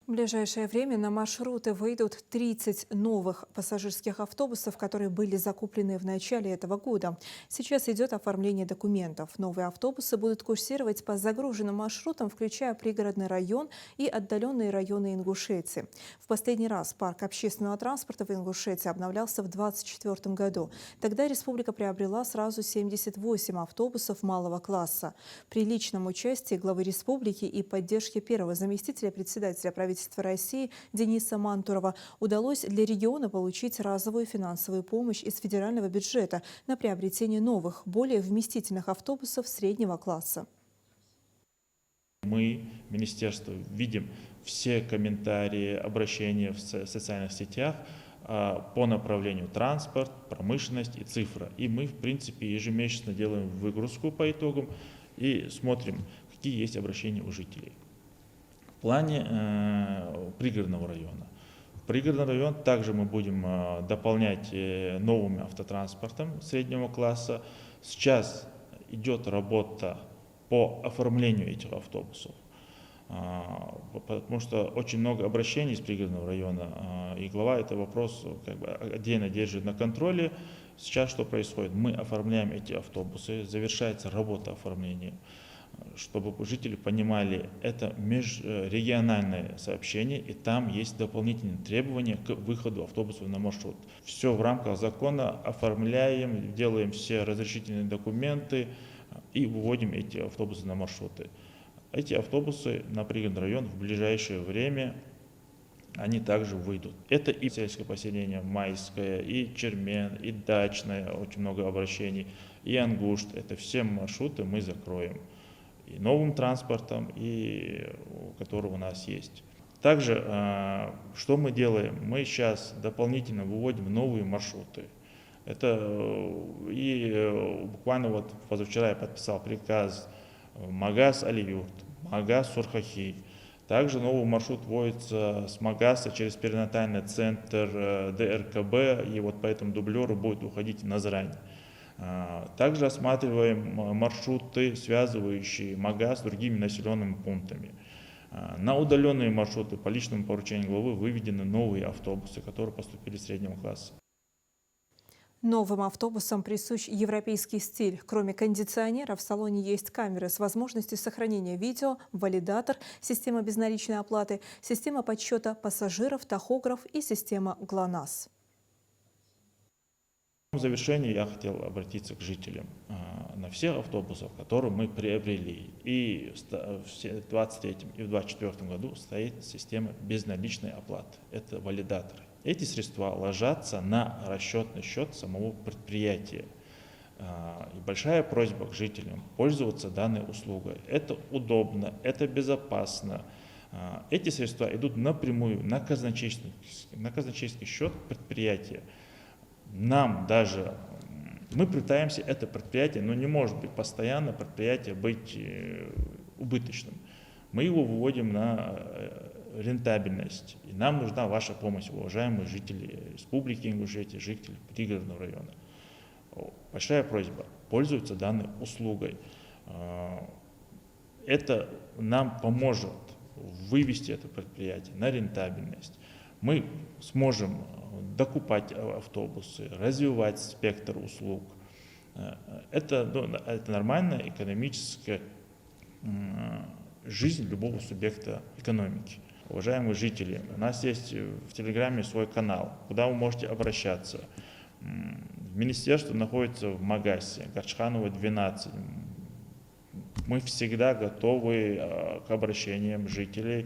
В ближайшее время на маршруты выйдут 30 новых пассажирских автобусов, которые были закуплены в начале этого года. Сейчас идет оформление документов. Новые автобусы будут курсировать по загруженным маршрутам, включая пригородный район и отдаленные районы Ингушетии. В последний раз парк общественного транспорта в Ингушетии обновлялся в 2024 году. Тогда республика приобрела сразу 78 автобусов малого класса. При личном участии главы республики и поддержке первого заместителя председателя правительства России Дениса Мантурова удалось для региона получить разовую финансовую помощь из федерального бюджета на приобретение новых, более вместительных автобусов среднего класса. Мы, министерство, видим все комментарии, обращения в социальных сетях по направлению транспорт, промышленность и цифра. И мы, в принципе, ежемесячно делаем выгрузку по итогам и смотрим, какие есть обращения у жителей. В плане пригородного района. В пригородный район также мы будем дополнять новым автотранспортом среднего класса. Сейчас идет работа по оформлению этих автобусов, потому что очень много обращений из пригородного района, и глава этот вопрос отдельно держит на контроле. Сейчас что происходит? Мы оформляем эти автобусы, завершается работа оформления. Чтобы жители понимали, это межрегиональное сообщение, и там есть дополнительные требования к выходу автобусов на маршрут. Все в рамках закона оформляем, делаем все разрешительные документы и выводим эти автобусы на маршруты. Эти автобусы на пригородный район в ближайшее время они также выйдут. Это и сельское поселение Майское, и Чермен, и Дачное, очень много обращений, и Ангушт. Это все маршруты мы закроем. И новым транспортом, и который у нас есть. Также, что мы делаем? Мы сейчас дополнительно выводим новые маршруты. Это и буквально вот позавчера я подписал приказ Магаз-Алиюрт, Магаз-Сурхахи. Также новый маршрут вводится с Магаса через перинатальный центр ДРКБ, и вот по этому дублеру будет уходить Назрань. Также осматриваем маршруты, связывающие Магаз с другими населенными пунктами. На удаленные маршруты по личному поручению главы выведены новые автобусы, которые поступили в среднего класса. Новым автобусам присущ европейский стиль. Кроме кондиционера, в салоне есть камеры с возможностью сохранения видео, валидатор, система безналичной оплаты, система подсчета пассажиров, тахограф и система ГЛОНАСС. В завершении я хотел обратиться к жителям. На всех автобусах, которые мы приобрели, и в 2023 и в 2024 году стоит система безналичной оплаты. Это валидаторы. Эти средства ложатся на расчетный счет самого предприятия. И большая просьба к жителям пользоваться данной услугой. Это удобно, это безопасно. Эти средства идут напрямую на казначейский счет предприятия. Мы пытаемся это предприятие, но не может быть постоянно предприятие быть убыточным. Мы его выводим на рентабельность. И нам нужна ваша помощь, уважаемые жители Республики Ингушетия, жители пригородного района. Большая просьба пользоваться данной услугой. Это нам поможет вывести это предприятие на рентабельность. Мы сможем докупать автобусы, развивать спектр услуг. Это нормальная экономическая жизнь любого субъекта экономики. Уважаемые жители, у нас есть в Телеграме свой канал, куда вы можете обращаться. Министерство находится в Магасе, Гачханова, 12. Мы всегда готовы к обращениям жителей.